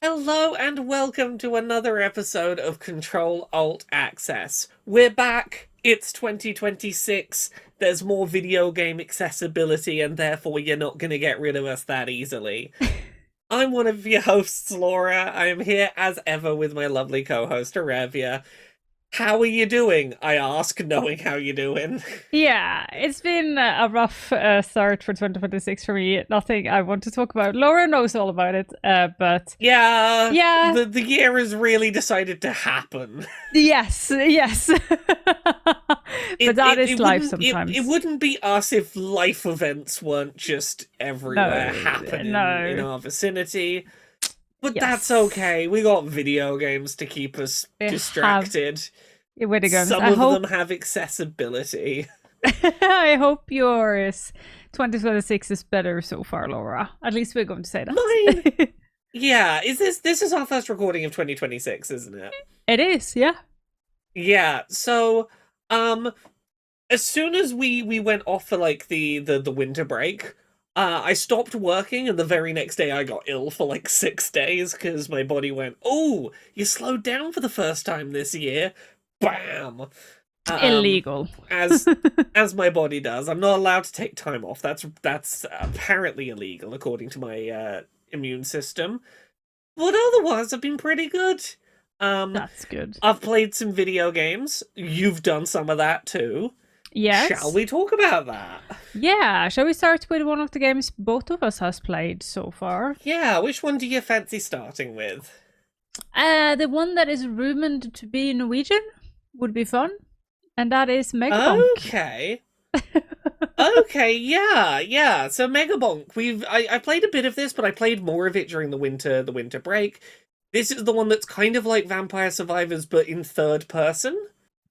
Hello and welcome to another episode of Control Alt Access. We're back. It's 2026. There's more video game accessibility, and therefore you're not going to get rid of us that easily. I'm one of your hosts, Laura. I am here as ever with my lovely co-host, Arevya. How are you doing? I ask, knowing how you're doing. Yeah, it's been a rough start for 2026 for me. Nothing I want to talk about. Laura knows all about it, but yeah, the year has really decided to happen. Yes. But that is life sometimes. It wouldn't be us if life events weren't just everywhere happening in our vicinity. But that's okay. We got video games to keep us distracted. Some of them have accessibility. I hope yours 2026 is better so far, Laura. At least we're going to say that. Mine? Yeah. This is our first recording of 2026, isn't it? It is, yeah. Yeah. So, as soon as we went off for like the winter break, I stopped working, and the very next day I got ill for like 6 days because my body went, "Oh, you slowed down for the first time this year." Bam! Illegal. As my body does. I'm not allowed to take time off. That's apparently illegal according to my immune system. But otherwise, I've been pretty good. That's good. I've played some video games. You've done some of that too. Yes. Shall we talk about that? Yeah. Shall we start with one of the games both of us has played so far? Yeah. Which one do you fancy starting with? The one that is rumored to be Norwegian would be fun, and that is Megabonk. Okay. Okay. Yeah. So Megabonk. I played a bit of this, but I played more of it during the winter break. This is the one that's kind of like Vampire Survivors, but in third person.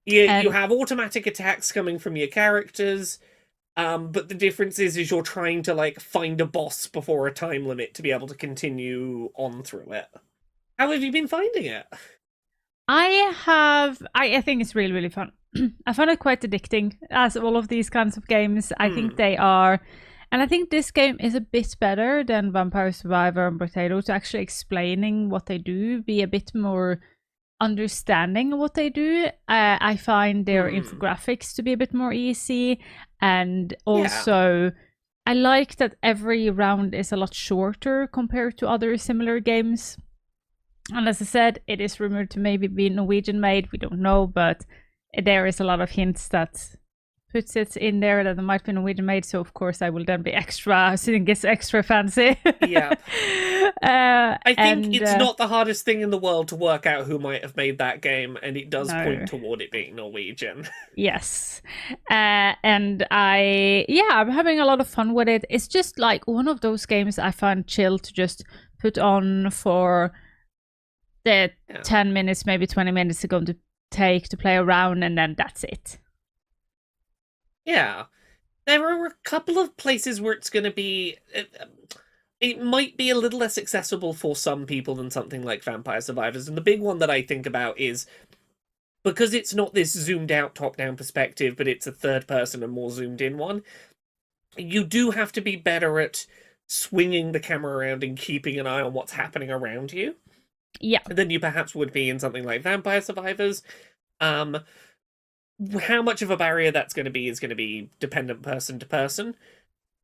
You have automatic attacks coming from your characters, but the difference is you're trying to like find a boss before a time limit to be able to continue on through it. How have you been finding it? I think it's really, really fun. I find it quite addicting, as all of these kinds of games. I think they are, and I think this game is a bit better than Vampire Survivor and Potato to actually explaining what they do, be a bit more understanding what they do. I find their infographics to be a bit more easy, and also I like that every round is a lot shorter compared to other similar games. And as I said, it is rumored to maybe be Norwegian made. We don't know, but there is a lot of hints that puts it in there that it might be Norwegian made. So of course I will then be extra fancy. Yeah. I think it's not the hardest thing in the world to work out who might have made that game, and it does point toward it being Norwegian. Yes. And I'm having a lot of fun with it. It's just like one of those games I find chill to just put on for the 10 minutes, maybe 20 minutes are going to take to play around, and then that's it. Yeah. There are a couple of places where it's going to be... It might be a little less accessible for some people than something like Vampire Survivors, and the big one that I think about is because it's not this zoomed out top-down perspective, but it's a third person and more zoomed in one, you do have to be better at swinging the camera around and keeping an eye on what's happening around you. Yeah. Than you perhaps would be in something like Vampire Survivors. How much of a barrier that's going to be is going to be dependent person to person.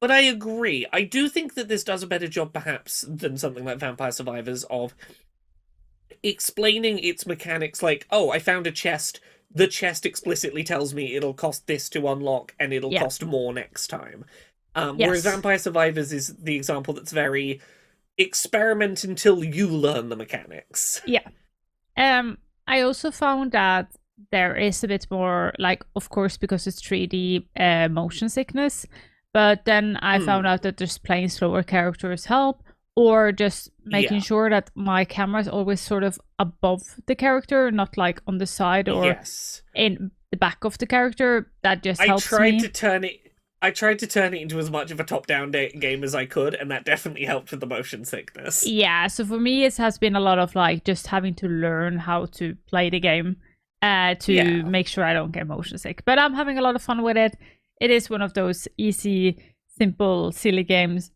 But I agree. I do think that this does a better job, perhaps, than something like Vampire Survivors of explaining its mechanics. Like, oh, I found a chest. The chest explicitly tells me it'll cost this to unlock, and it'll cost more next time. Whereas Vampire Survivors is the example that's very... experiment until you learn the mechanics. Yeah. I also found that there is a bit more, like, of course, because it's 3D motion sickness, but then I found out that just playing slower characters help, or just making sure that my camera is always sort of above the character, not like on the side or in the back of the character. That just helps me. I tried to turn it into as much of a top-down game as I could, and that definitely helped with the motion sickness. Yeah, so for me, it has been a lot of like just having to learn how to play the game to make sure I don't get motion sick. But I'm having a lot of fun with it. It is one of those easy, simple, silly games.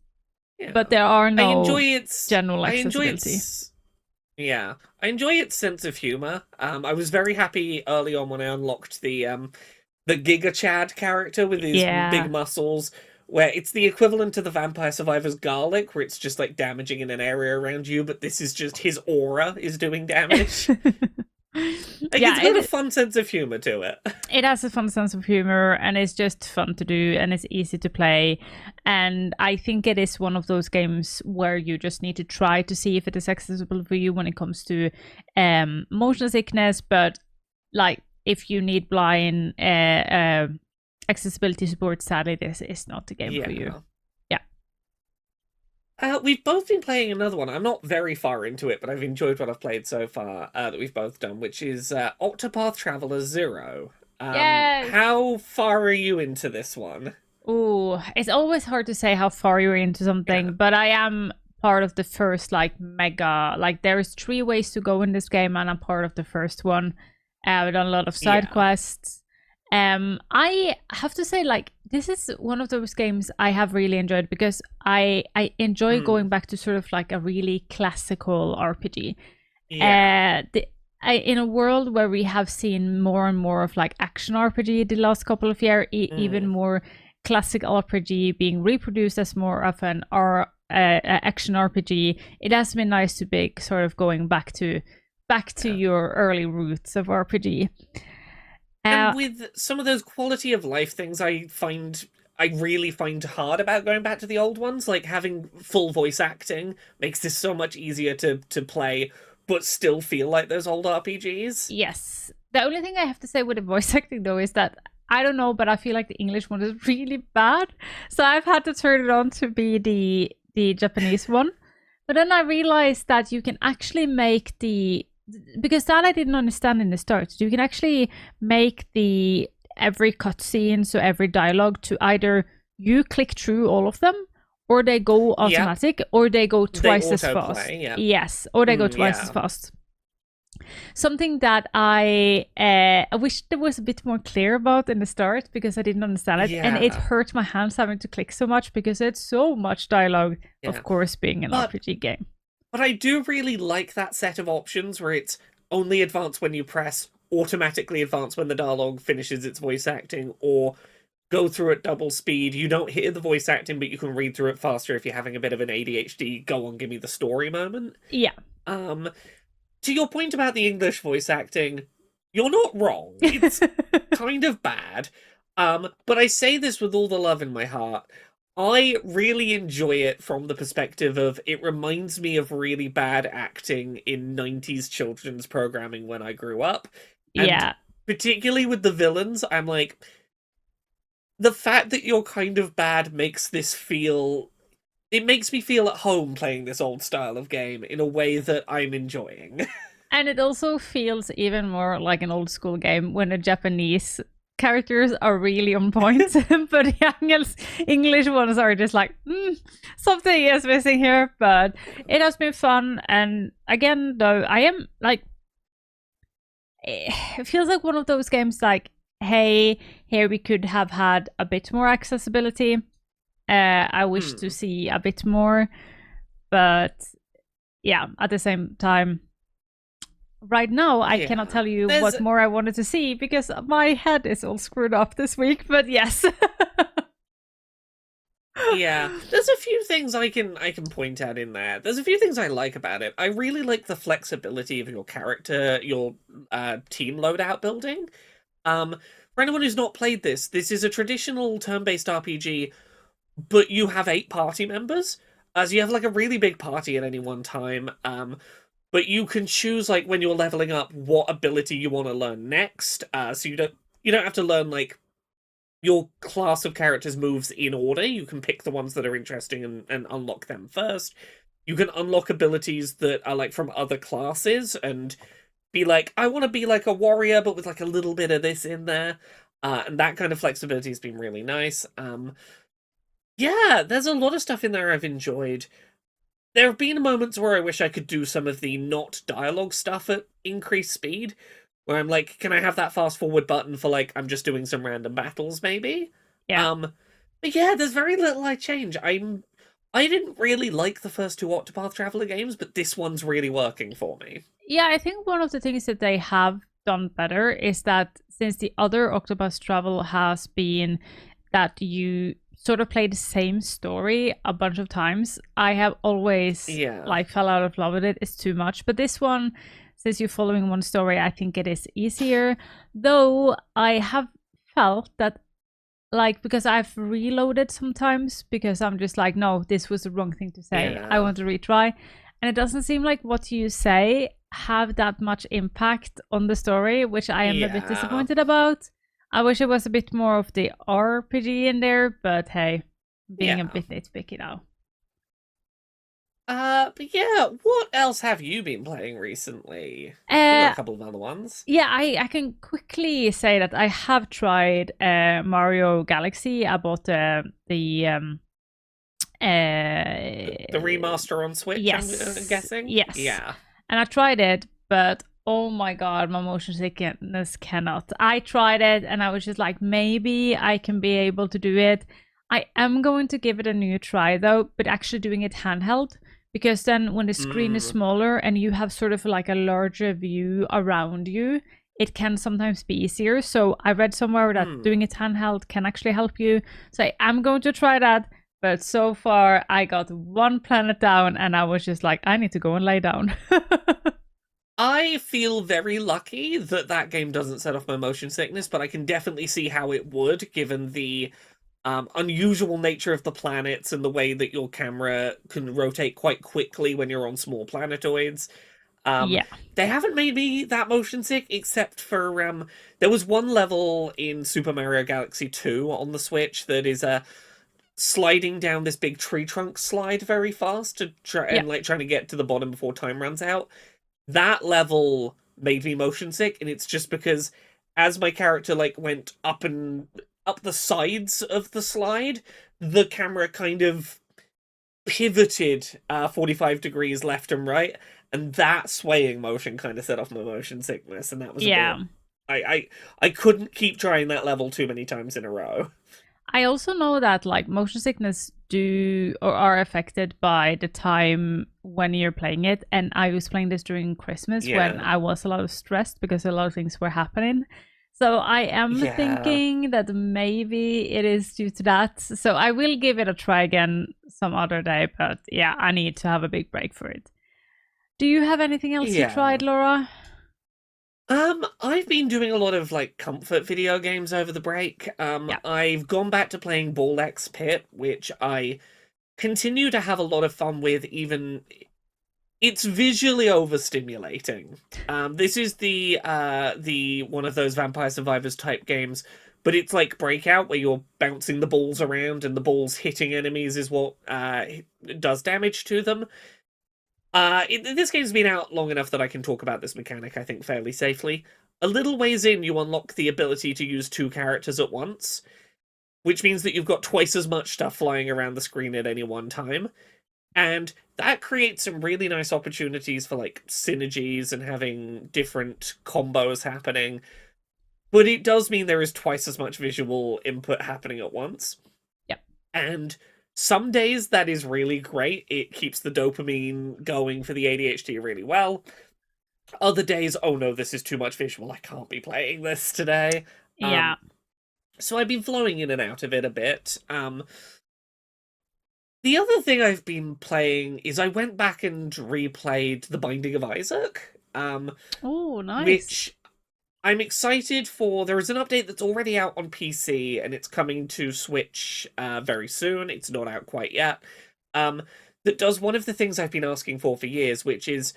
Yeah. But there are no general accessibility. I enjoy its sense of humor. I was very happy early on when I unlocked the Giga Chad character with his big muscles, where it's the equivalent to the Vampire Survivors garlic, where it's just like damaging in an area around you, but this is just his aura is doing damage. It's got a fun sense of humor to it. It has a fun sense of humor, and it's just fun to do, and it's easy to play. And I think it is one of those games where you just need to try to see if it is accessible for you when it comes to motion sickness. But like, if you need blind accessibility support, sadly, this is not the game for you. We've both been playing another one. I'm not very far into it, but I've enjoyed what I've played so far that we've both done, which is Octopath Traveler 0. Yes! How far are you into this one? Ooh, it's always hard to say how far you're into something, but I am part of the first, like, mega... Like, there's 3 ways to go in this game, and I'm part of the first one. I've done a lot of side quests. I have to say, like, this is one of those games I have really enjoyed because I enjoy going back to sort of like a really classical RPG. In a world where we have seen more and more of like action RPG the last couple of years, even more classic RPG being reproduced as more of an action RPG, it has been nice to be sort of going back to your early roots of RPG. And with some of those quality of life things I really find hard about going back to the old ones, like having full voice acting makes this so much easier to play, but still feel like those old RPGs. Yes. The only thing I have to say with the voice acting, though, is that, I don't know, but I feel like the English one is really bad. So I've had to turn it on to be the Japanese one. But then I realized that you can actually make because that I didn't understand in the start. You can actually make every cutscene, so every dialogue, to either you click through all of them, or they go automatic, or they go twice as fast. Yes, or they go twice as fast. Something that I wish there was a bit more clear about in the start, because I didn't understand it, and it hurt my hands having to click so much because it's so much dialogue. Of course, being an RPG game. But I do really like that set of options where it's only advance when you press, automatically advance when the dialogue finishes its voice acting, or go through at double speed. You don't hear the voice acting, but you can read through it faster if you're having a bit of an ADHD, go on, give me the story moment. Yeah. To your point about the English voice acting, you're not wrong. It's kind of bad. But I say this with all the love in my heart. I really enjoy it from the perspective of it reminds me of really bad acting in 90s children's programming when I grew up. And particularly with the villains, I'm like, the fact that you're kind of bad makes me feel at home playing this old style of game in a way that I'm enjoying. And it also feels even more like an old school game when the Japanese characters are really on point, but the English ones are just like, something is missing here. But it has been fun, and again, though, I am like, it feels like one of those games like, hey, here we could have had a bit more accessibility. I wish to see a bit more, but yeah, at the same time, right now, I cannot tell you what more I wanted to see because my head is all screwed up this week, but yes. There's a few things I can point out in there. There's a few things I like about it. I really like the flexibility of your character, your team loadout building. For anyone who's not played this is a traditional turn-based RPG, but you have 8 party members. So you have like a really big party at any one time. But you can choose, like, when you're leveling up, what ability you want to learn next. So you don't have to learn, like, your class of characters moves in order. You can pick the ones that are interesting and unlock them first. You can unlock abilities that are, like, from other classes and be like, I want to be like a warrior, but with, like, a little bit of this in there. And that kind of flexibility has been really nice. Yeah, there's a lot of stuff in there I've enjoyed. There have been moments where I wish I could do some of the not dialogue stuff at increased speed, where I'm like, can I have that fast forward button for like I'm just doing some random battles, maybe? Yeah. But yeah, there's very little I change. I didn't really like the first two Octopath Traveler games, but this one's really working for me. Yeah, I think one of the things that they have done better is that since the other Octopus Travel has been that you sort of play the same story a bunch of times, I have always Yeah. like fell out of love with it. It's too much. But this one, since you're following one story, I think it is easier. Though I have felt that like because I've reloaded sometimes because I'm just like, no, this was the wrong thing to say. Yeah. I want to retry. And it doesn't seem like what you say have that much impact on the story, which I am a bit disappointed about. I wish it was a bit more of the RPG in there, but hey, being a bit nitpicky now. But yeah, what else have you been playing recently? We got a couple of other ones. Yeah, I can quickly say that I have tried Mario Galaxy. I bought the remaster on Switch, yes. I'm guessing? Yes. Yeah. And I tried it, but oh my god, my motion sickness cannot. I tried it and I was just like, maybe I can be able to do it. I am going to give it a new try though, but actually doing it handheld. Because then when the screen is smaller and you have sort of like a larger view around you, it can sometimes be easier. So I read somewhere that doing it handheld can actually help you. So I am going to try that. But so far, I got one planet down and I was just like, I need to go and lay down. I feel very lucky that that game doesn't set off my motion sickness, but I can definitely see how it would, given the unusual nature of the planets and the way that your camera can rotate quite quickly when you're on small planetoids. Yeah. They haven't made me that motion sick, except for there was one level in Super Mario Galaxy 2 on the Switch that is sliding down this big tree trunk slide very fast to try and like trying to get to the bottom before time runs out. That level made me motion sick, and it's just because as my character like went up the sides of the slide, the camera kind of pivoted 45 degrees left and right, and that swaying motion kind of set off my motion sickness, and that was a bit... I couldn't keep trying that level too many times in a row. I also know that like motion sickness do or are affected by the time when you're playing it, and I was playing this during Christmas when I was a lot stressed because a lot of things were happening. So I am thinking that maybe it is due to that. So I will give it a try again some other day, but yeah, I need to have a big break for it. Do you have anything else you tried, Laura? I've been doing a lot of like comfort video games over the break. I've gone back to playing Ball X Pit, which I continue to have a lot of fun with, even it's visually overstimulating. This is the one of those Vampire Survivors type games, but it's like Breakout, where you're bouncing the balls around and the balls hitting enemies is what does damage to them. This game's been out long enough that I can talk about this mechanic, I think, fairly safely. A little ways in, you unlock the ability to use two characters at once, which means that you've got twice as much stuff flying around the screen at any one time. And that creates some really nice opportunities for like synergies and having different combos happening. But it does mean there is twice as much visual input happening at once. Yep. And some days that is really great. It keeps the dopamine going for the ADHD really well. Other days, oh no, this is too much visual. I can't be playing this today. Yeah. So I've been flowing in and out of it a bit. The other thing I've been playing is I went back and replayed The Binding of Isaac. Oh, nice. Which I'm excited for. There is an update that's already out on PC, and it's coming to Switch very soon. It's not out quite yet. That does one of the things I've been asking for years, which is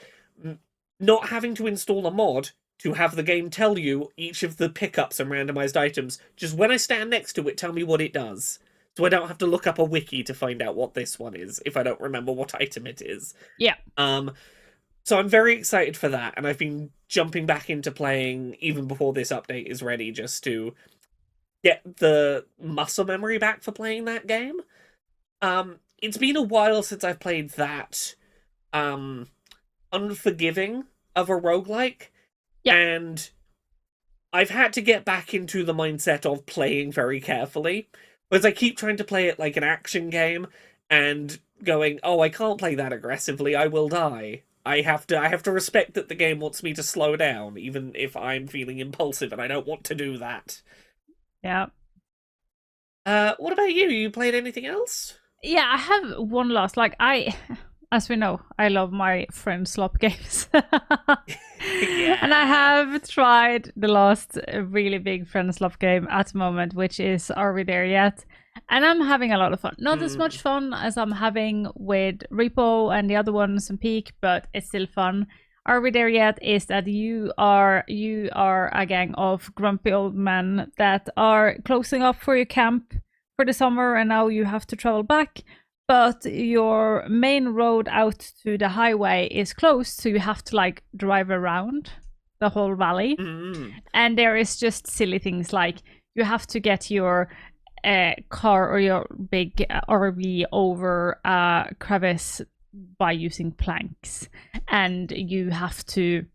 not having to install a mod to have the game tell you each of the pickups and randomized items. Just when I stand next to it, tell me what it does. So I don't have to look up a wiki to find out what this one is if I don't remember what item it is. Yeah. So I'm very excited for that, and I've been jumping back into playing even before this update is ready, just to get the muscle memory back for playing that game. It's been a while since I've played that unforgiving of a roguelike, Yeah. and I've had to get back into the mindset of playing very carefully, because I keep trying to play it like an action game and going, oh, I can't play that aggressively, I will die. I have to respect that the game wants me to slow down, even if I'm feeling impulsive and I don't want to do that. Yeah. What about you? You played anything else? Yeah, I have one last. Like, as we know, I love my friend slop games. And I Yeah. have tried the last really big friend slop game at the moment, which is Are We There Yet? And I'm having a lot of fun. Not as much fun as I'm having with Repo and the other ones and Peak, but it's still fun. Are We There Yet? Is that you are a gang of grumpy old men that are closing up for your camp for the summer, and now you have to travel back, but your main road out to the highway is closed, so you have to like drive around the whole valley. And there is just silly things like you have to get your car or your big RV over a crevice by using planks, and you have to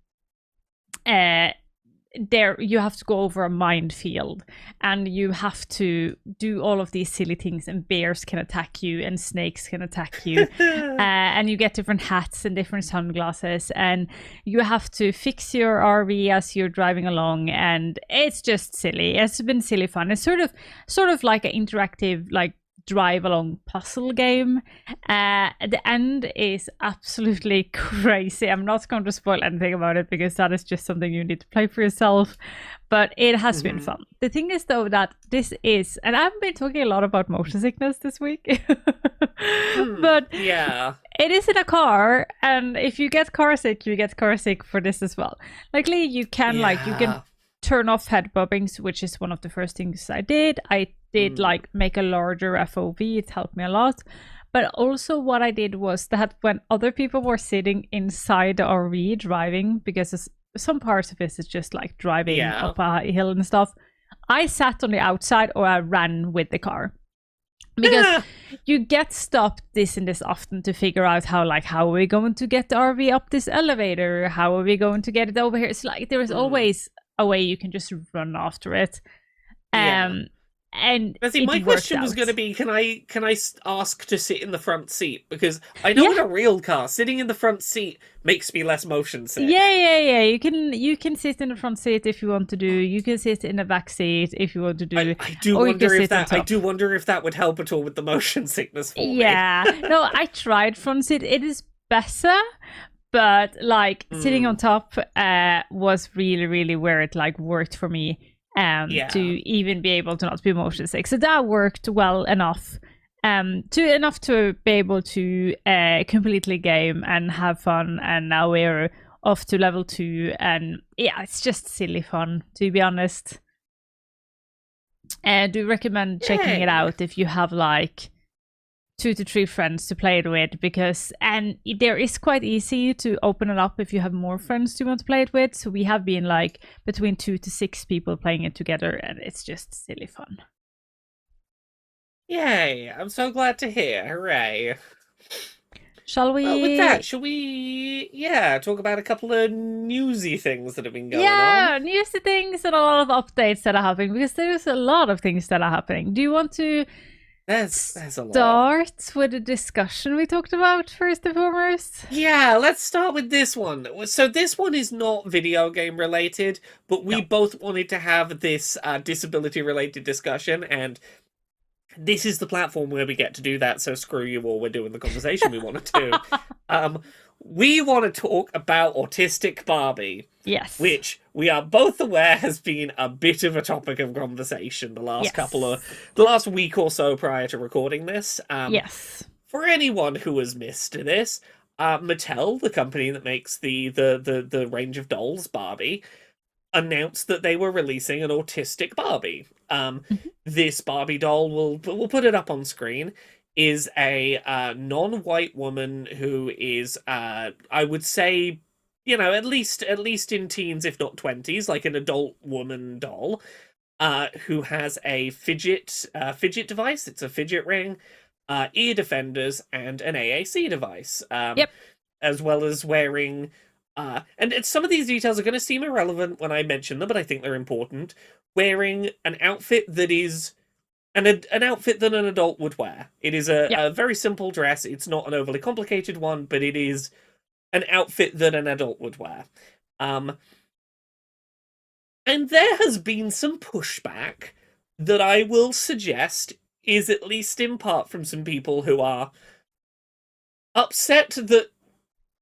you have to go over a minefield, and you have to do all of these silly things, and bears can attack you and snakes can attack you. And you get different hats and different sunglasses, and you have to fix your RV as you're driving along, and it's just silly. It's been silly fun. It's sort of like an interactive like drive along puzzle game. The end is absolutely crazy. I'm not going to spoil anything about it because that is just something you need to play for yourself, but it has been fun. The thing is though that this is, and I've been talking a lot about motion sickness this week, but yeah, it is in a car, and if you get car sick, you get car sick for this as well. Luckily you can you can turn off head bobbings, which is one of the first things I did. I did like make a larger FOV. It helped me a lot. But also what I did was that when other people were sitting inside the RV driving, because some parts of this is just like driving up a hill and stuff, I sat on the outside or I ran with the car. Because you get stopped this and this often to figure out how are we going to get the RV up this elevator? How are we going to get it over here? It's like there is always a way you can just run after it. And see, my question was going to be, can I ask to sit in the front seat? Because I know in a real car, sitting in the front seat makes me less motion sick. Yeah. You can sit in the front seat if you want to do. You can sit in the back seat if you want to do. I do wonder if that would help at all with the motion sickness for me. Yeah. No, I tried front seat. It is better. But like sitting on top was really, really where it like worked for me to even be able to not be motion sick. So that worked well enough to be able to completely game and have fun. And now we're off to level 2, and yeah, it's just silly fun, to be honest. And do recommend checking it out if you have like 2 to 3 friends to play it with, because there is quite easy to open it up if you have more friends to want to play it with. So we have been like between 2 to 6 people playing it together, and it's just silly fun. Yay, I'm so glad to hear. Hooray. Shall we? Well, with that, shall we, talk about a couple of newsy things that have been going on? Yeah, newsy things and a lot of updates that are happening, because there's a lot of things that are happening. Do you want to there's a lot. Start with the discussion we talked about first and foremost? Yeah, let's start with this one. So this one is not video game related, but we both wanted to have this disability related discussion, and this is the platform where we get to do that, so screw you all, we're doing the conversation we want to do. We want to talk about Autistic Barbie. Yes. Which we are both aware has been a bit of a topic of conversation the last week or so prior to recording this. Yes. For anyone who has missed this, Mattel, the company that makes the range of dolls, Barbie, announced that they were releasing an Autistic Barbie. This Barbie doll, we'll put it up on screen, is a non-white woman who is, I would say, at least in teens, if not 20s, like an adult woman doll. who has a fidget device. It's a fidget ring, ear defenders, and an AAC device. Yep. As well as wearing. And some of these details are going to seem irrelevant when I mention them, but I think they're important. Wearing an outfit that is an outfit that an adult would wear. It is a very simple dress. It's not an overly complicated one, but it is an outfit that an adult would wear. And there has been some pushback that I will suggest is at least in part from some people who are upset that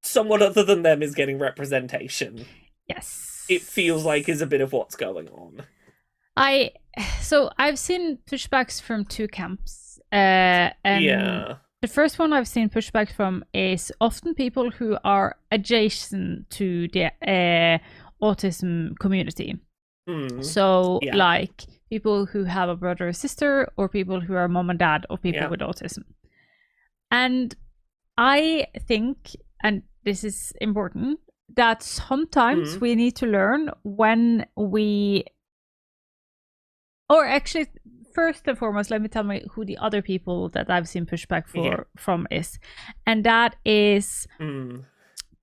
someone other than them is getting representation. Yes. It feels like is a bit of what's going on. So I've seen pushbacks from two camps. And yeah. The first one I've seen pushback from is often people who are adjacent to the autism community. So, like people who have a brother or sister, or people who are mom and dad of people with autism. And I think, and this is important, that sometimes we need to learn when we... Or actually, first and foremost, let me tell me who the other people that I've seen pushback from is. And that is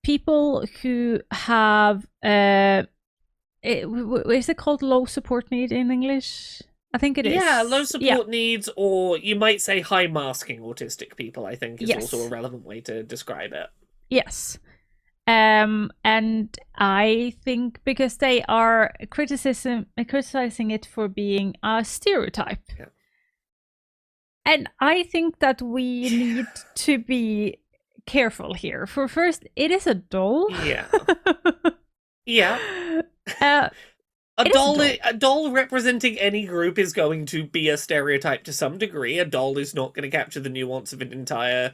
people who have... is it called low support need in English? I think it is. Yeah, low support needs, or you might say high masking autistic people, I think is also a relevant way to describe it. Yes. And I think because they are criticizing it for being a stereotype. Yeah. And I think that we need to be careful here. For first, it is a doll. Yeah. Yeah. A doll representing any group is going to be a stereotype to some degree. A doll is not going to capture the nuance of an entire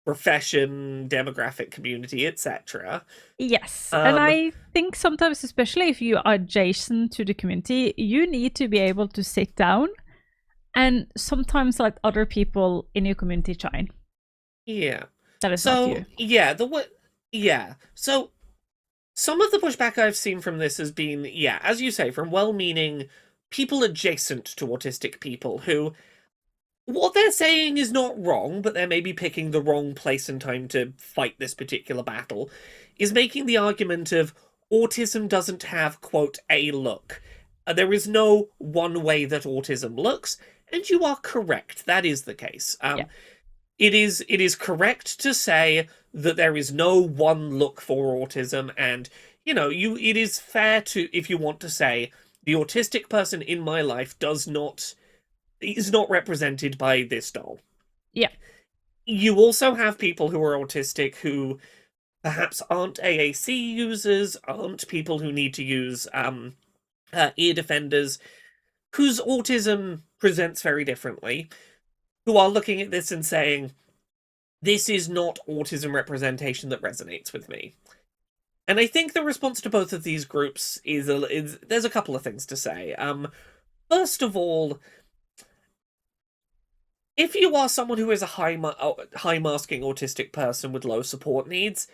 profession, demographic, community, etc. Yes, and I think sometimes, especially if you are adjacent to the community, you need to be able to sit down and sometimes let other people in your community shine. Yeah. That is not you. Yeah, so some of the pushback I've seen from this has been, as you say, from well-meaning people adjacent to autistic people who, what they're saying is not wrong, but they're maybe picking the wrong place and time to fight this particular battle, is making the argument of autism doesn't have, quote, a look. There is no one way that autism looks, and you are correct. That is the case. It is correct to say that there is no one look for autism, and it is fair to, if you want to say, the autistic person in my life is not represented by this doll. Yeah. You also have people who are autistic who perhaps aren't AAC users, aren't people who need to use ear defenders, whose autism presents very differently, who are looking at this and saying, this is not autism representation that resonates with me. And I think the response to both of these groups is there's a couple of things to say. First of all, if you are someone who is a high masking autistic person with low support needs,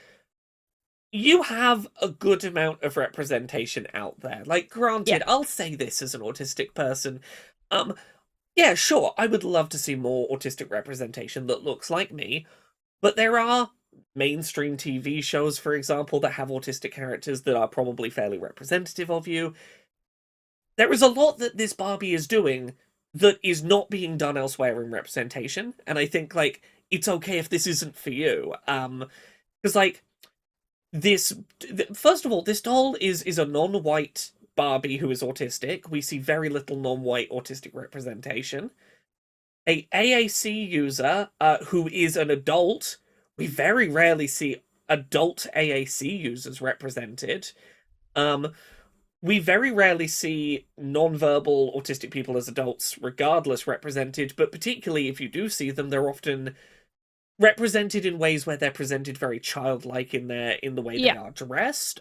you have a good amount of representation out there. Like, granted, I'll say this as an autistic person. Yeah, sure, I would love to see more autistic representation that looks like me, but there are mainstream TV shows, for example, that have autistic characters that are probably fairly representative of you. There is a lot that this Barbie is doing that is not being done elsewhere in representation, and I think, like, it's okay if this isn't for you. Because, like, first of all, this doll is a non-white Barbie who is autistic. We see very little non-white autistic representation. A AAC user who is an adult. We very rarely see adult AAC users represented. We very rarely see non-verbal autistic people as adults, regardless, represented, but particularly if you do see them, they're often represented in ways where they're presented very childlike in the way they are dressed.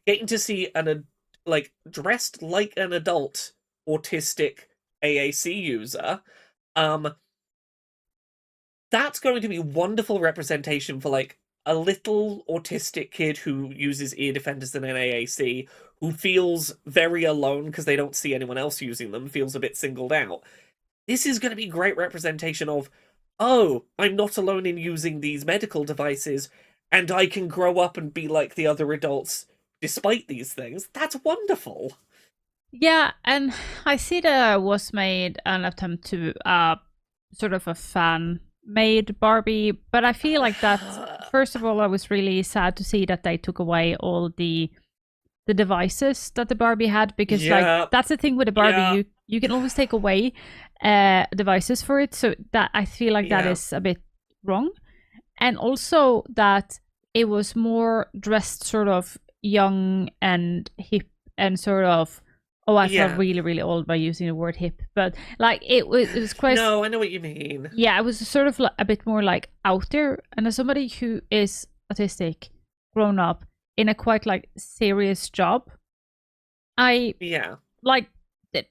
Getting to see dressed like an adult autistic AAC user, that's going to be wonderful representation for, like, a little autistic kid who uses ear defenders and an AAC, who feels very alone because they don't see anyone else using them, feels a bit singled out. This is going to be great representation of, oh, I'm not alone in using these medical devices, and I can grow up and be like the other adults despite these things. That's wonderful. Yeah, and I see there was made an attempt to sort of a fan made Barbie, but I feel like that first of all I was really sad to see that they took away all the devices that the Barbie had, because Yeah, like that's the thing with the Barbie, yeah, you can always take away devices for it, so that I feel like that yeah. is a bit wrong. And also that it was more dressed sort of young and hip and sort of, oh, I felt Yeah. really really old by using the word hip, but like it was quite, No, I know what you mean. yeah, it was sort of like a bit more like out there. And as somebody who is autistic, grown up in a quite like serious job, I Yeah. like that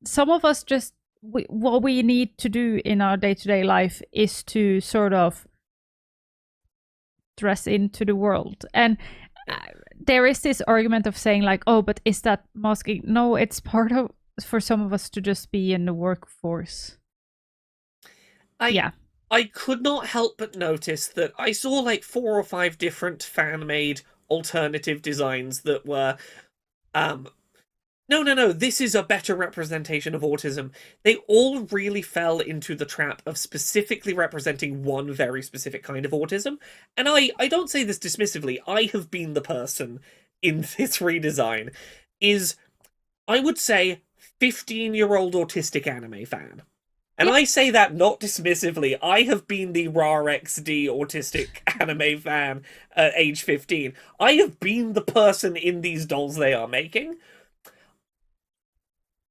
some of us just what we need to do in our day-to-day life is to sort of dress into the world. And uh, there is this argument of saying like, oh, but is that masking? No, it's part of, for some of us to just be in the workforce. I Yeah. I could not help but notice that I saw like 4 or 5 different fan-made alternative designs that were um no, this is a better representation of autism. They all really fell into the trap of specifically representing one very specific kind of autism. And I don't say this dismissively. I have been the person in this redesign is, I would say, 15-year-old autistic anime fan. And Yep. I say that not dismissively. I have been the RAR XD autistic anime fan at age 15. I have been the person in these dolls they are making.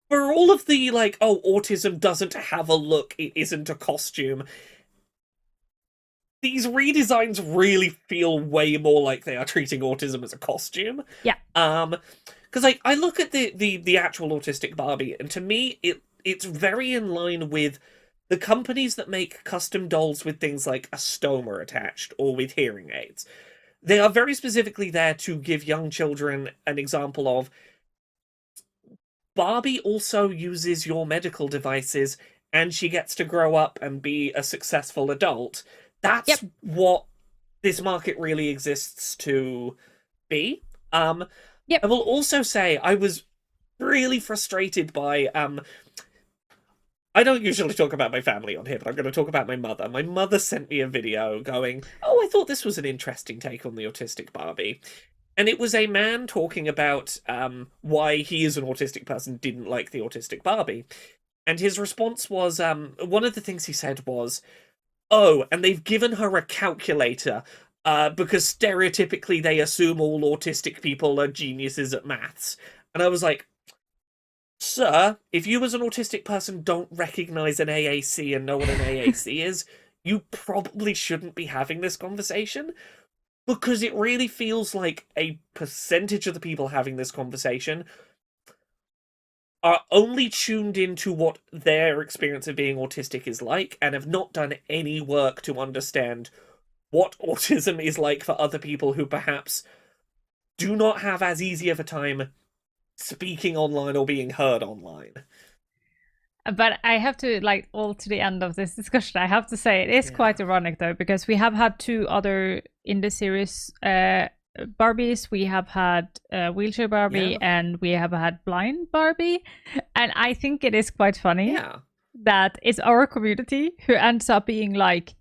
For all of the, like, oh, autism doesn't have a look, it isn't a costume, these redesigns really feel way more like they are treating autism as a costume. Yeah. Because like I look at the actual Autistic Barbie, and to me it's very in line with the companies that make custom dolls with things like a stoma attached or with hearing aids. They are very specifically there to give young children an example of, Barbie also uses your medical devices and she gets to grow up and be a successful adult. Yep. That's what this market really exists to be. Yep. I will also say I was really frustrated by I don't usually talk about my family on here, but I'm going to talk about my mother. My mother sent me a video going, "Oh, I thought this was an interesting take on the Autistic Barbie." And it was a man talking about why he, as an autistic person, didn't like the Autistic Barbie. And his response was, one of the things he said was, oh, and they've given her a calculator because stereotypically they assume all autistic people are geniuses at maths. And I was like, sir, if you as an autistic person don't recognize an AAC and know what an AAC is, you probably shouldn't be having this conversation, because it really feels like a percentage of the people having this conversation are only tuned into what their experience of being autistic is like and have not done any work to understand what autism is like for other people who perhaps do not have as easy of a time speaking online or being heard online. But I have to, like, all to the end of this discussion, I have to say it is Yeah. quite ironic though, because we have had two other in the series Barbies. We have had wheelchair Barbie, Yeah. and we have had blind Barbie. And I think it is quite funny Yeah. that it's our community who ends up being like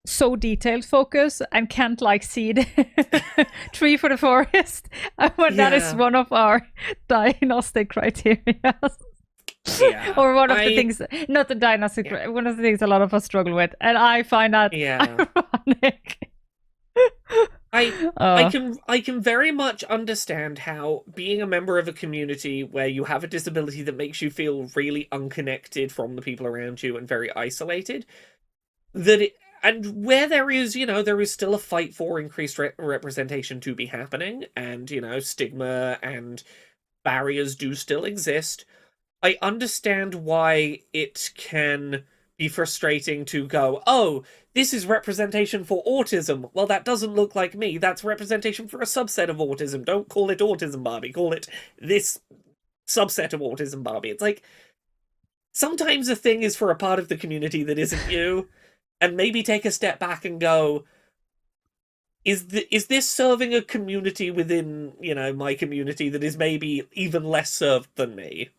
so detailed focused and can't like see the tree for the forest. When that is Yeah. one of our diagnostic criteria. Yeah. Or one of the things, not the diagnostic, Yeah. one of the things a lot of us struggle with, and I find that Yeah. ironic. I can very much understand how being a member of a community where you have a disability that makes you feel really unconnected from the people around you and very isolated, that it, and where there is, there is still a fight for increased representation to be happening, and stigma and barriers do still exist. I understand why it can be frustrating to go, oh, this is representation for autism. Well, that doesn't look like me. That's representation for a subset of autism. Don't call it Autism Barbie. Call it this subset of Autism Barbie. It's like, sometimes a thing is for a part of the community that isn't you, and maybe take a step back and go, is this serving a community within, my community that is maybe even less served than me?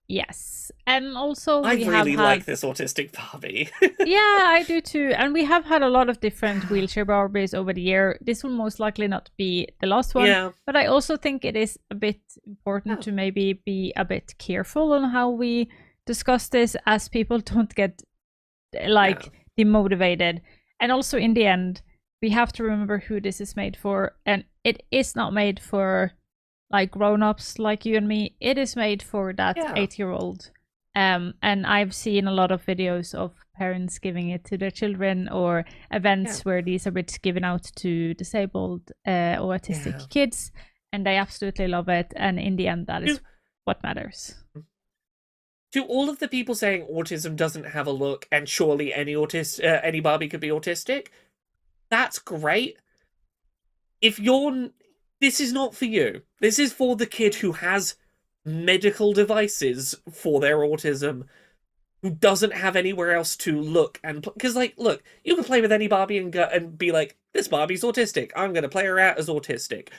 Yes. And also I we have really had like this Autistic Barbie. Yeah, I do too. And we have had a lot of different wheelchair Barbies over the year. This will most likely not be the last one. Yeah. But I also think it is a bit important Oh. to maybe be a bit careful on how we discuss this, as people don't get demotivated. And also in the end, we have to remember who this is made for. And it is not made for like grown-ups like you and me. It is made for that 8-year-old. And I've seen a lot of videos of parents giving it to their children, or events where these are bits given out to disabled or autistic kids, and they absolutely love it. And in the end, that is what matters. To all of the people saying autism doesn't have a look, and surely any Barbie could be autistic, that's great. This is not for you. This is for the kid who has medical devices for their autism, who doesn't have anywhere else to look. And because, look, you can play with any Barbie and be like, this Barbie's autistic, I'm gonna play her out as autistic.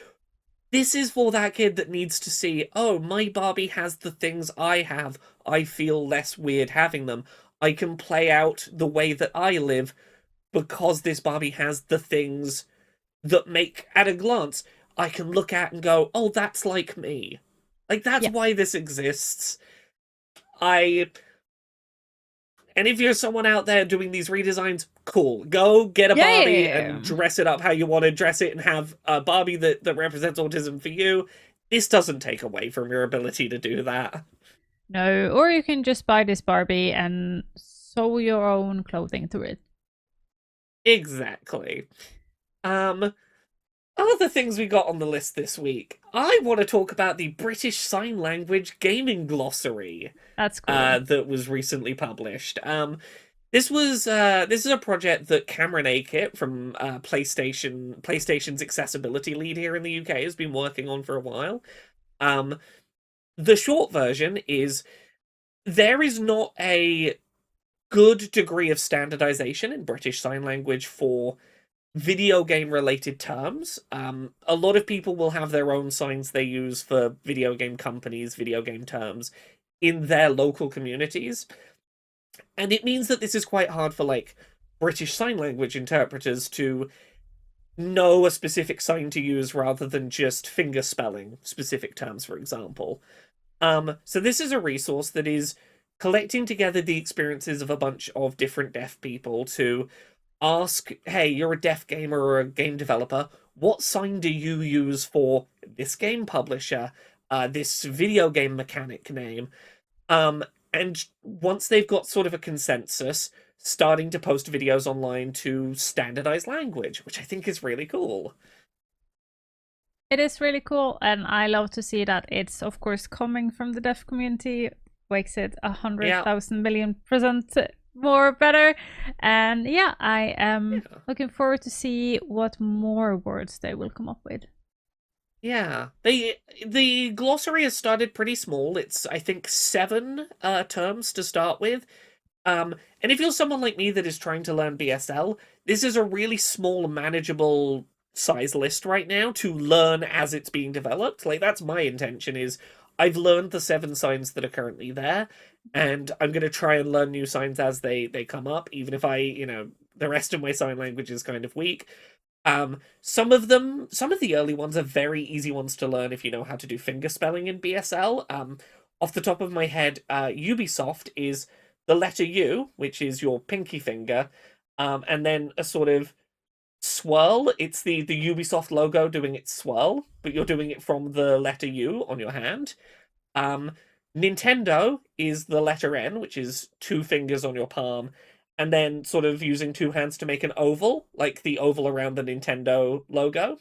This is for that kid that needs to see, oh, my Barbie has the things I have, I feel less weird having them, I can play out the way that I live because this Barbie has the things that make, at a glance, I can look at and go, oh, that's like me. Like, that's why this exists. And if you're someone out there doing these redesigns, cool. Go get a Barbie and dress it up how you want to dress it, and have a Barbie that represents autism for you. This doesn't take away from your ability to do that. No, or you can just buy this Barbie and sew your own clothing to it. Exactly. Other things we got on the list this week. I want to talk about the British Sign Language Gaming Glossary. That's cool. That was recently published. This is a project that Cameron Akit from PlayStation's accessibility lead here in the UK has been working on for a while. The short version is, there is not a good degree of standardization in British Sign Language for video game related terms. A lot of people will have their own signs they use for video game companies, video game terms in their local communities. And it means that this is quite hard for British Sign Language interpreters to know a specific sign to use rather than just finger spelling specific terms, for example. So this is a resource that is collecting together the experiences of a bunch of different deaf people to ask, hey, you're a deaf gamer or a game developer, what sign do you use for this game publisher, this video game mechanic name? And once they've got sort of a consensus, starting to post videos online to standardize language, which I think is really cool. It is really cool, and I love to see that it's, of course, coming from the deaf community. Makes it 100,000 million% more better. And I am looking forward to see what more words they will come up with. Yeah, the glossary has started pretty small. It's, I think, 7 terms to start with. And if you're someone like me that is trying to learn BSL, this is a really small, manageable size list right now to learn as it's being developed. That's my intention, is I've learned the 7 signs that are currently there, and I'm going to try and learn new signs as they come up, even if the rest of my sign language is kind of weak. Some of the early ones are very easy ones to learn if you know how to do finger spelling in BSL. Off the top of my head, Ubisoft is the letter U, which is your pinky finger, and then a sort of swirl. It's the Ubisoft logo doing its swirl, but you're doing it from the letter U on your hand. Nintendo is the letter N, which is 2 fingers on your palm, and then sort of using 2 hands to make an oval, like the oval around the Nintendo logo.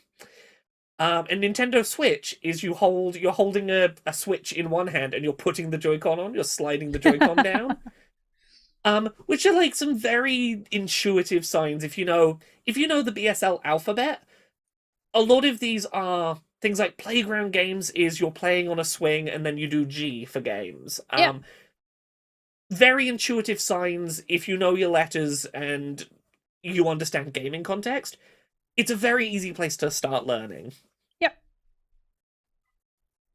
And Nintendo Switch is you're holding a Switch in one hand and you're putting the Joy-Con on, you're sliding the Joy-Con down. Which are like some very intuitive signs. If you know the BSL alphabet, a lot of these are things like playground games is you're playing on a swing and then you do G for games. Yeah. Very intuitive signs if you know your letters and you understand gaming context. It's a very easy place to start learning. Yep.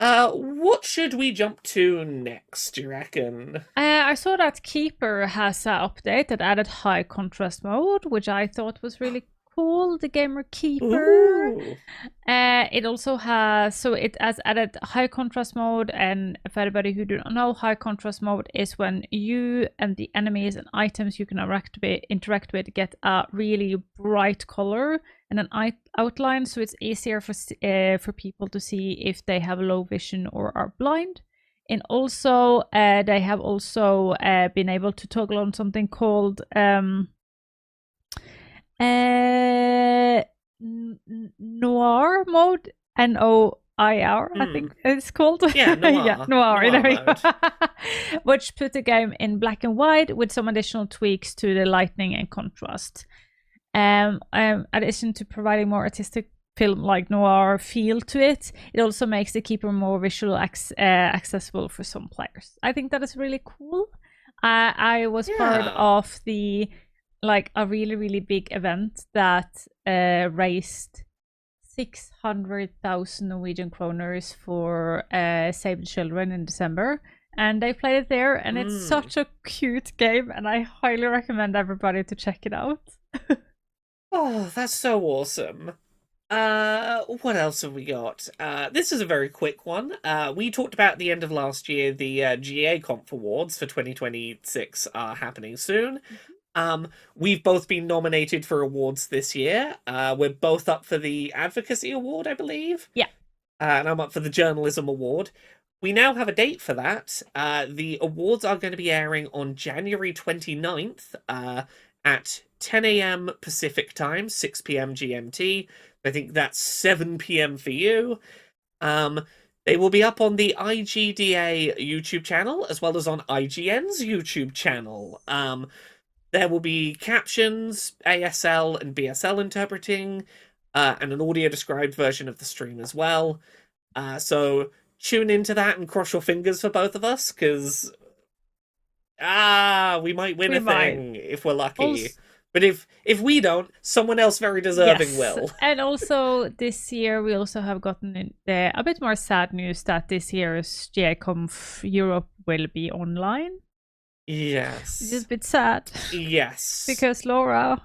What should we jump to next, do you reckon? I saw that Keeper has an update that added high contrast mode, which I thought was really cool. The Gamer Keeper. Ooh. It also has it has added high contrast mode, and for anybody who do not know, high contrast mode is when you and the enemies and items you can interact with get a really bright color and an outline, so it's easier for people to see if they have low vision or are blind. And also, they have also been able to toggle on something called noir mode, NOIR, I think it's called. Yeah, noir. Yeah, noir. There we go. Mode. Which put the game in black and white with some additional tweaks to the lighting and contrast. Addition to providing more artistic film-like noir feel to it, it also makes the Keeper more visual accessible for some players. I think that is really cool. I was part of a really, really big event that raised 600,000 Norwegian kroners for Save the Children in December. And they played it there, and it's such a cute game, and I highly recommend everybody to check it out. Oh, that's so awesome. What else have we got? This is a very quick one. We talked about at the end of last year, the GAconf Awards for 2026 are happening soon. We've both been nominated for awards this year. We're both up for the Advocacy Award, I believe. Yeah. And I'm up for the Journalism Award. We now have a date for that. The awards are going to be airing on January 29th at 10 a.m. Pacific time, 6 p.m. GMT. I think that's 7 p.m. for you. They will be up on the IGDA YouTube channel, as well as on IGN's YouTube channel. There will be captions, ASL and BSL interpreting, and an audio-described version of the stream as well. So tune into that and cross your fingers for both of us, because we might win thing if we're lucky. But if we don't, someone else very deserving will. And also this year we also have gotten a bit more sad news that this year's GAconf Europe will be online. Yes. It's just a bit sad. Yes. Because Laura.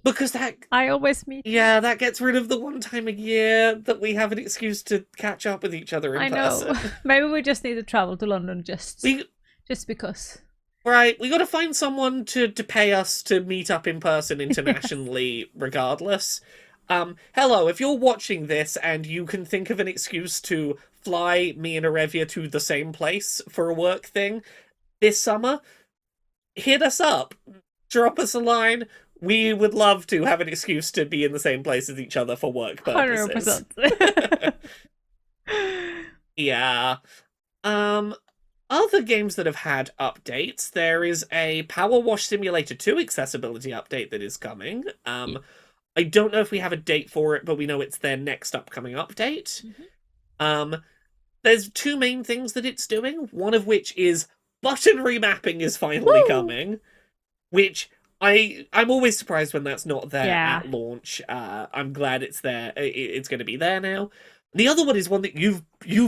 Because that... I always meet. Yeah, that gets rid of the one time a year that we have an excuse to catch up with each other in person. I know. Maybe we just need to travel to London just because. Right, we got to find someone to pay us to meet up in person internationally, regardless. Hello, if you're watching this and you can think of an excuse to fly me and Arevya to the same place for a work thing this summer, hit us up. Drop us a line. We would love to have an excuse to be in the same place as each other for work purposes. 100%. Yeah. Other games that have had updates, there is a Powerwash Simulator 2 accessibility update that is coming. I don't know if we have a date for it, but we know it's their next upcoming update. Mm-hmm. There's two main things that it's doing, one of which is button remapping is finally coming, which I'm always surprised when that's not there at launch. I'm glad it's there. It's going to be there now. The other one is one that you've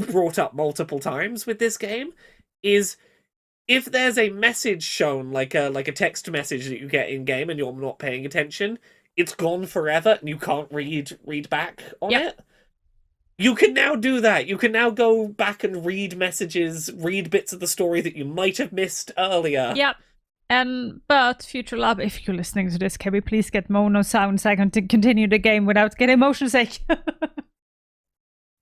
brought up multiple times with this game, is if there's a message shown, like a text message that you get in game and you're not paying attention, it's gone forever and you can't read back on it. You can now do that. You can now go back and read messages, read bits of the story that you might have missed earlier. Yep. But Future Lab, if you're listening to this, can we please get mono sounds so I can continue the game without getting motion sick?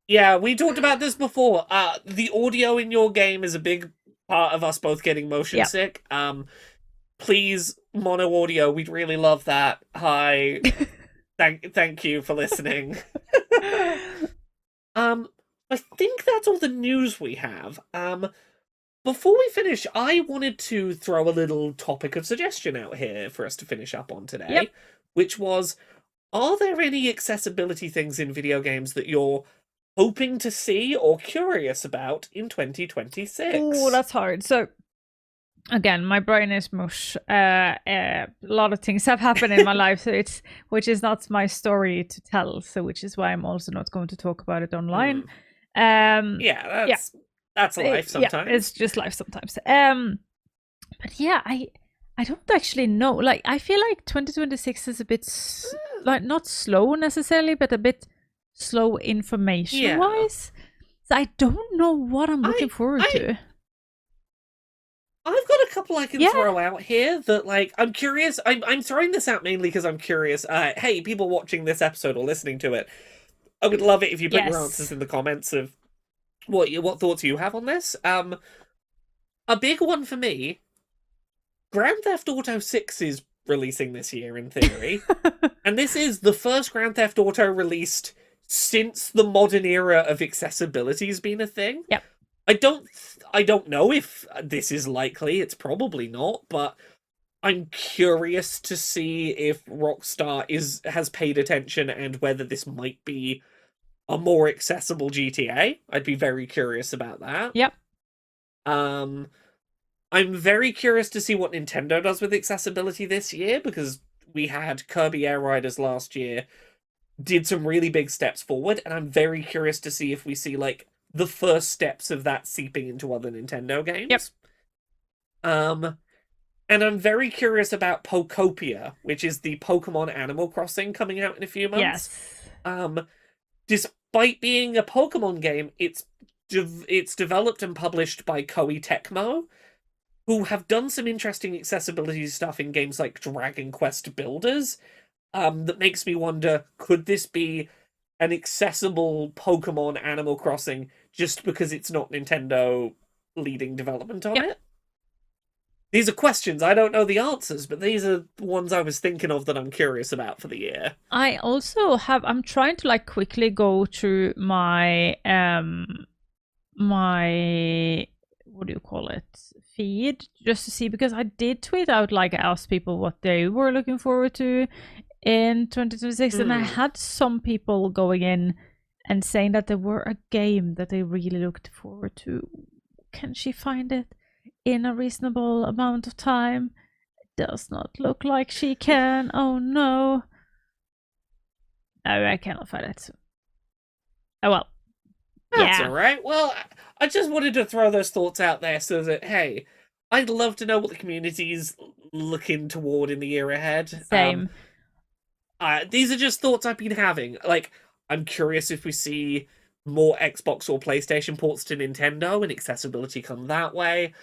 Yeah, we talked about this before. The audio in your game is a big part of us both getting motion sick. Please, mono audio. We'd really love that. Hi. Thank you for listening. I think that's all the news we have. before we finish, I wanted to throw a little topic of suggestion out here for us to finish up on today, Yep. which was, are there any accessibility things in video games that you're hoping to see or curious about in 2026? Oh, that's hard. So again, my brain is mush. A lot of things have happened in my life, so which is not my story to tell. So which is why I'm also not going to talk about it online. Yeah, that's life sometimes. Yeah, it's just life sometimes. But yeah, I don't actually know. Like, I feel like 2026 is a bit like not slow necessarily, but a bit slow information wise. So I don't know what I'm looking forward to. I've got a couple I can throw out here that, like, I'm curious. I'm throwing this out mainly because I'm curious. Hey, people watching this episode or listening to it, I would love it if you put your answers in the comments of what thoughts you have on this. A big one for me, Grand Theft Auto 6 is releasing this year in theory. And this is the first Grand Theft Auto released since the modern era of accessibility has been a thing. Yep. I don't know if this is likely. It's probably not, but I'm curious to see if Rockstar has paid attention and whether this might be a more accessible GTA. I'd be very curious about that. Yep. I'm very curious to see what Nintendo does with accessibility this year, because we had Kirby Air Riders last year, did some really big steps forward, and I'm very curious to see if we see, like, the first steps of that seeping into other Nintendo games. Yep. And I'm very curious about Pokopia, which is the Pokemon Animal Crossing coming out in a few months. Yes. Despite being a Pokemon game, it's developed and published by Koei Tecmo, who have done some interesting accessibility stuff in games like Dragon Quest Builders. That makes me wonder, could this be an accessible Pokemon Animal Crossing just because it's not Nintendo leading development on it? These are questions. I don't know the answers, but these are ones I was thinking of that I'm curious about for the year. I also I'm trying to, like, quickly go through my my, what do you call it, feed, just to see, because I did tweet out, like, ask people what they were looking forward to in 2026, and I had some people going in and saying that there were a game that they really looked forward to. Can she find it in a reasonable amount of time? It does not look like she can. Oh no. No, I cannot find it. Oh well. That's alright. Well, I just wanted to throw those thoughts out there so that, hey, I'd love to know what the community's looking toward in the year ahead. Same. These are just thoughts I've been having. Like, I'm curious if we see more Xbox or PlayStation ports to Nintendo and accessibility come that way.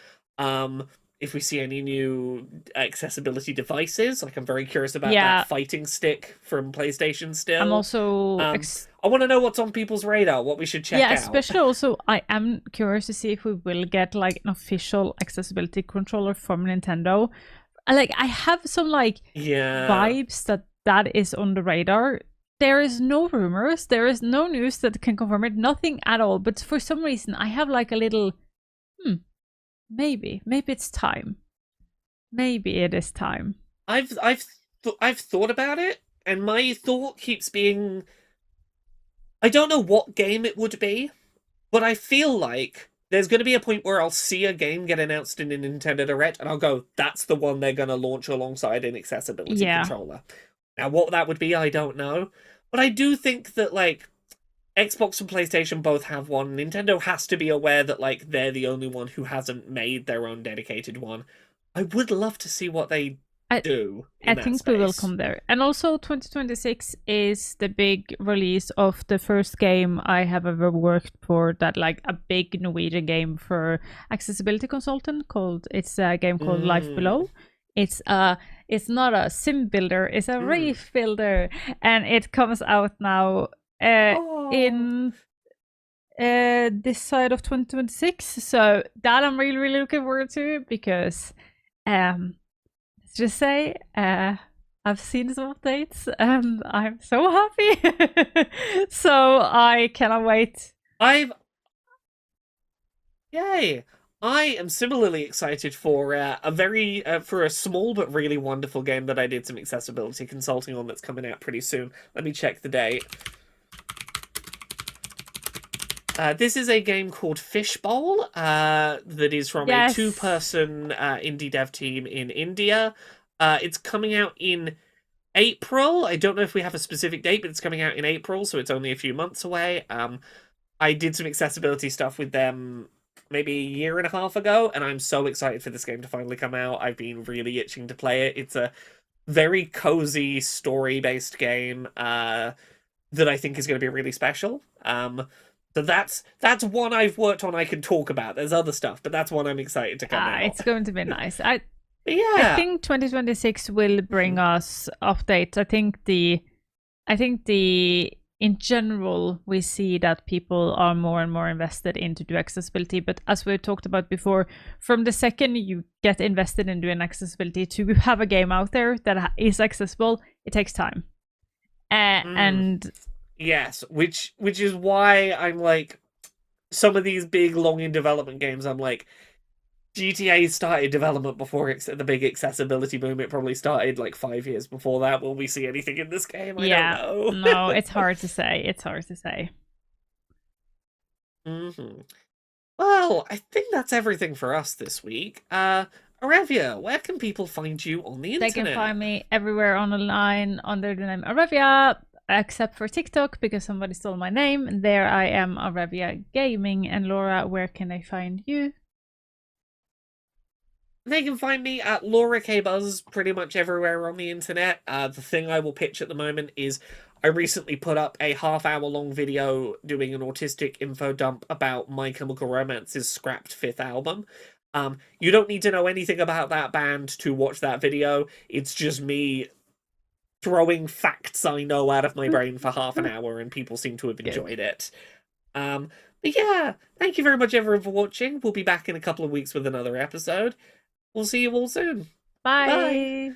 If we see any new accessibility devices, like, I'm very curious about that fighting stick from PlayStation still. I'm also... I want to know what's on people's radar, what we should check out. Yeah, especially also, I am curious to see if we will get, like, an official accessibility controller from Nintendo. Like, I have some, like, vibes that is on the radar. There is no rumors, there is no news that can confirm it, nothing at all. But for some reason, I have, like, a little... Maybe it's time. Maybe it is time. I've thought about it, and my thought keeps being, I don't know what game it would be, but I feel like there's going to be a point where I'll see a game get announced in a Nintendo Direct, and I'll go, that's the one they're going to launch alongside an accessibility controller. Now, what that would be, I don't know. But I do think that, like, Xbox and PlayStation both have one. Nintendo has to be aware that, like, they're the only one who hasn't made their own dedicated one. I would love to see what they do. I think we will come there. And also 2026 is the big release of the first game I have ever worked for, that, like, a big Norwegian game for accessibility consultant it's a game called Life Below. It's not a sim builder, it's a reef builder, and it comes out now in this side of 2026. So that I'm really, really looking forward to, because let's just say I've seen some updates and I'm so happy. So I cannot wait. Yay! I am similarly excited for for a small but really wonderful game that I did some accessibility consulting on that's coming out pretty soon. Let me check the date. This is a game called Fishbowl that is from a Yes. two-person indie dev team in India. It's coming out in April. I don't know if we have a specific date, but it's coming out in April, so it's only a few months away. I did some accessibility stuff with them maybe a year and a half ago, and I'm so excited for this game to finally come out. I've been really itching to play it. It's a very cozy story-based game that I think is going to be really special. So that's one I've worked on I can talk about. There's other stuff, but that's one I'm excited to come out. It's going to be nice. I Yeah. think 2026 will bring us updates. I think the in general we see that people are more and more invested into do accessibility. But as we talked about before, from the second you get invested in doing accessibility to have a game out there that is accessible, it takes time. And yes, which is why I'm like, some of these big long in development games, I'm like, GTA started development before the big accessibility boom. It probably started like 5 years before that. Will we see anything in this game? I don't know. No, it's hard to say. It's hard to say. Well, I think that's everything for us this week. Arevya, where can people find you on the internet? They can find me everywhere online under the name Arevya, except for TikTok because somebody stole my name. There I am, Arevya Gaming. And Laura, where can they find you? They can find me at Laura K Buzz pretty much everywhere on the internet. The thing I will pitch at the moment is I recently put up a half-hour-long video doing an autistic info dump about My Chemical Romance's scrapped fifth album. You don't need to know anything about that band to watch that video. It's just me throwing facts I know out of my brain for half an hour, and people seem to have enjoyed it. But yeah, thank you very much everyone for watching. We'll be back in a couple of weeks with another episode. We'll see you all soon. Bye. Bye.